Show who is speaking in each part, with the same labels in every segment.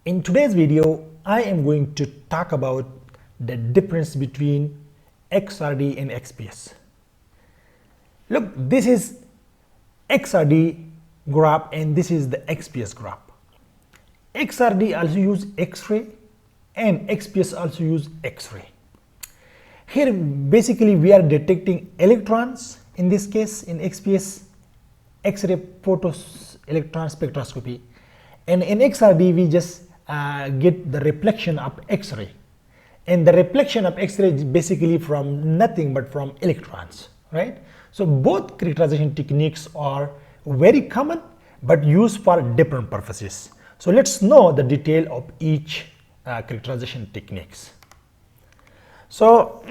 Speaker 1: In today's video, I am going to talk about the difference between XRD and XPS. Look, this is XRD graph and this is the XPS graph. XRD also use X-ray and XPS also use X-ray. Here basically we are detecting electrons, in this case in XPS, X-ray photoelectron spectroscopy, and in XRD we just get the reflection of X-ray, and the reflection of X-ray is basically from nothing but from electrons, right? So both characterization techniques are very common but used for different purposes. So let's know the detail of each characterization techniques. So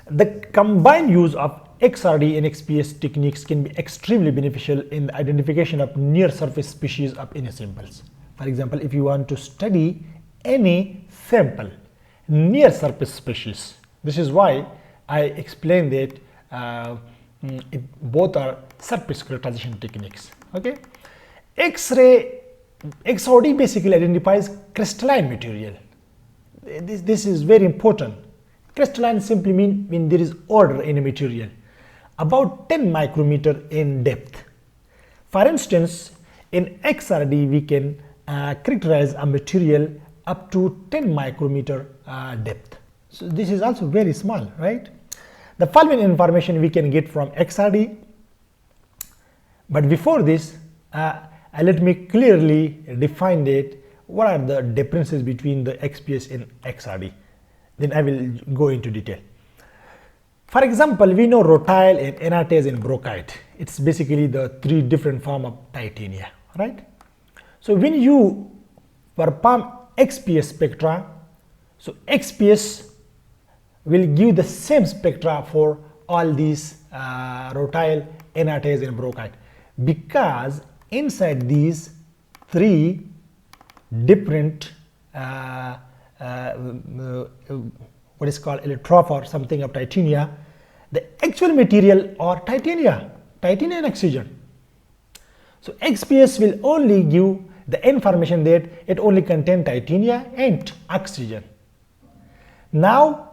Speaker 1: the combined use of XRD and XPS techniques can be extremely beneficial in the identification of near surface species of any samples. For example, if you want to study any sample near surface species, this is why I explained that both are surface characterization techniques. Okay, X-ray XRD basically identifies crystalline material. This is very important. Crystalline simply means when there is order in a material about 10 micrometer in depth. For instance, in XRD we can characterize a material up to 10 micrometer depth. So this is also very small, right? The following information we can get from XRD, but before this let me clearly define that what are the differences between the XPS and XRD. Then I will go into detail. For example, we know rutile and anatase and brochite. It's basically the three different forms of titania, right? So when you perform XPS spectra, so XPS will give the same spectra for all these rutile, anatase and brochite, because inside these three different what is called electroph or something of titania, the actual material are titania and oxygen. So XPS will only give the information that it only contains titania and oxygen. Now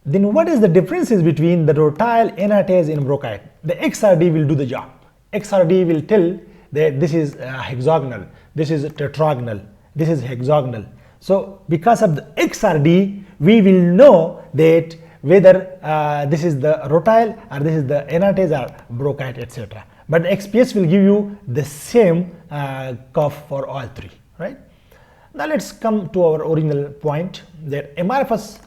Speaker 1: then what is the differences between the rutile, anatase and brochite? The XRD will do the job. XRD will tell that this is hexagonal, this is tetragonal, this is hexagonal. So because of the XRD, we will know that whether this is the rutile or this is the anatase or brochite, etc. But the XPS will give you the same curve for all three, right? Now let's come to our original point, that amorphous,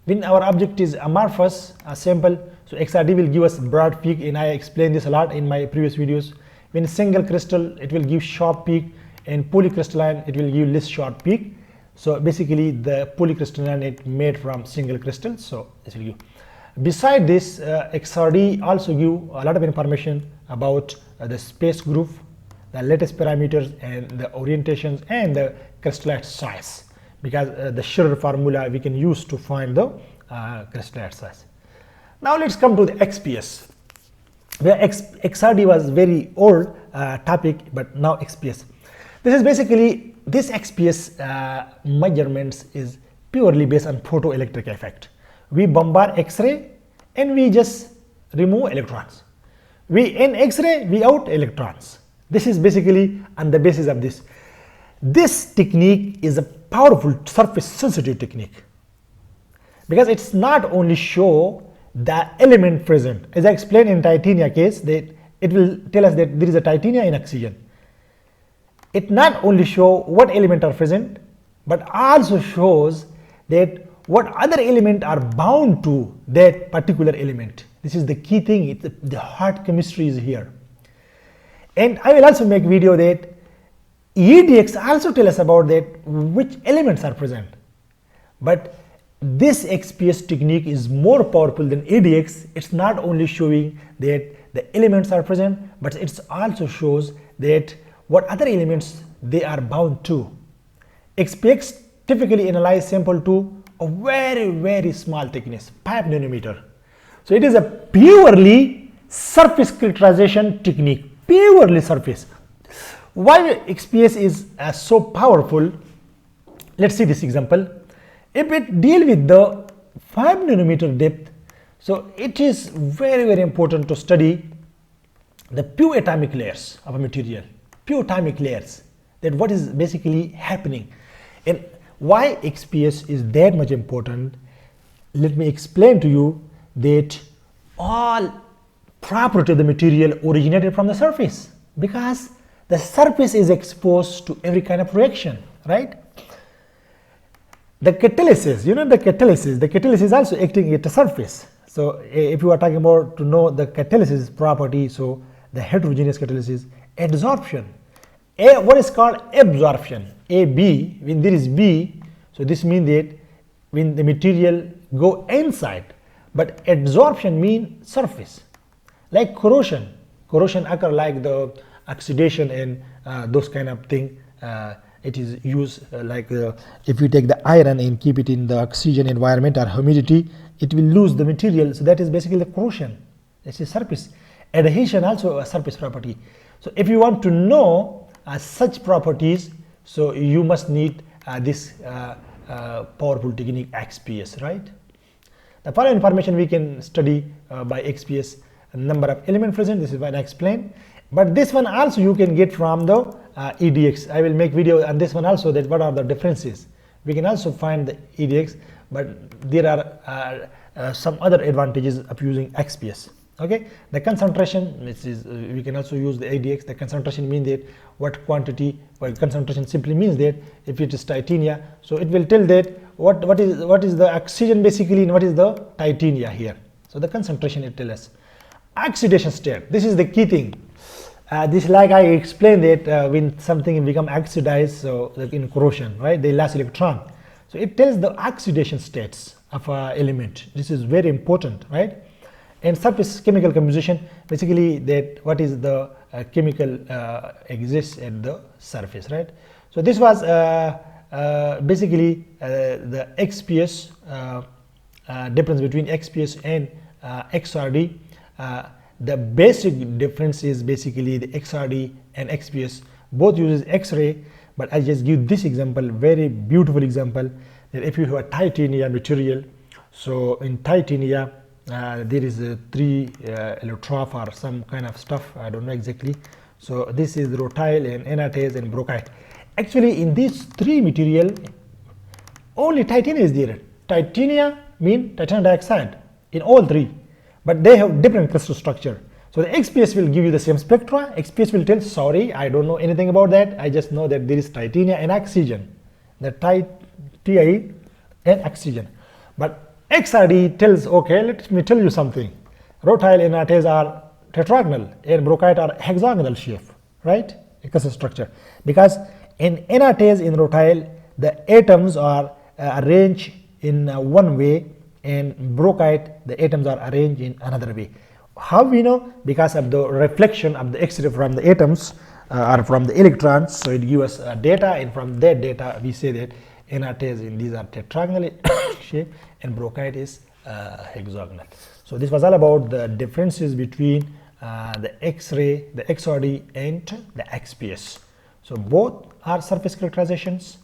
Speaker 1: when our object is amorphous sample, so XRD will give us broad peak, and I explained this a lot in my previous videos. When single crystal, it will give sharp peak, and polycrystalline, it will give less sharp peak. So basically the polycrystalline is made from single crystal, so this will give. Beside this, XRD also give a lot of information about the space group, the lattice parameters and the orientations and the crystallite size, because the Schroeder formula we can use to find the crystallite size. Now let's come to the XPS, where XRD was very old topic, but now XPS. This is basically, this XPS measurements is purely based on photoelectric effect. We bombard X-ray and we just remove electrons. We in X-ray, we out electrons. This is basically on the basis of this. This technique is a powerful surface sensitive technique, because it's not only show the element present, as I explained in titania case, that it will tell us that there is a titania in oxygen. It not only show what element are present, but also shows that what other element are bound to that particular element. This is the key thing. The hard chemistry is here. And I will also make video that EDX also tell us about that which elements are present. But this XPS technique is more powerful than ADX. It's not only showing that the elements are present, but it also shows that what other elements they are bound to. XPS typically analyze sample to a very small thickness, 5 nanometer. So it is a purely surface characterization technique, purely surface. why XPS is so powerful? Let's see this example. If it deal with the 5 nanometer depth, so it is very important to study the pure atomic layers of a material, pure atomic layers, that what is basically happening. And why XPS is that much important, let me explain to you that all property of the material originated from the surface, because the surface is exposed to every kind of reaction, right? The catalysis, you know, the catalysis is also acting at the surface. So if you are talking about to know the catalysis property, so the heterogeneous catalysis, adsorption, what is called absorption, AB, when there is B, so this means that when the material go inside, but adsorption means surface. Like corrosion occur like the oxidation and those kind of thing. It is used like if you take the iron and keep it in the oxygen environment or humidity, it will lose the material. So that is basically the corrosion. This is surface. Adhesion also a surface property. So if you want to know such properties, so you must need this powerful technique XPS, right? The following information we can study by XPS, number of element present. This is what I explained. But this one also you can get from the EDX. I will make video on this one also, that what are the differences. We can also find the EDX, but there are some other advantages of using XPS. Okay, the concentration, which is we can also use the ADX. The concentration means that what quantity, well, concentration simply means that if it is titania, so it will tell that what is the oxygen basically and what is the titania here. So the concentration it tells us. Oxidation state, this is the key thing. This, like I explained that when something become oxidized, so like in corrosion, right, they last electron. So it tells the oxidation states of an element. This is very important, right? And surface chemical composition, basically that what is the chemical exists at the surface, right? So this was basically the XPS, difference between XPS and XRD. The basic difference is basically the XRD and XPS both uses X-ray, but I just give this example, very beautiful example, that if you have a titanium material, so in titanium there is a 3 electroph or some kind of stuff, I don't know exactly. So this is rutile and anatase and brochite. Actually in these 3 material only titanium is there. Titanium mean titanium dioxide in all 3, but they have different crystal structure. So the XPS will give you the same spectra. XPS will tell, sorry, I don't know anything about that, I just know that there is titanium and oxygen, the Ti and oxygen. But XRD tells, okay, let me tell you something. Rutile and anatase are tetragonal and brochite are hexagonal shape, right? A crystal structure. Because in anatase, in rutile, the atoms are arranged in one way, and brochite, the atoms are arranged in another way. How we know? Because of the reflection of the X-ray from the atoms or from the electrons. So it gives us data, and from that data we say that anatase in these are tetragonal shape and brochite is hexagonal. So this was all about the differences between the X-ray, the XRD and the XPS. So both are surface characterizations.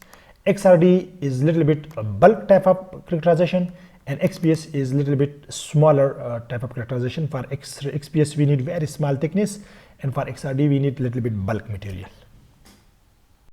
Speaker 1: XRD is little bit a bulk type of characterization, and XPS is little bit smaller type of characterization. For XPS we need very small thickness, and for XRD we need little bit bulk material.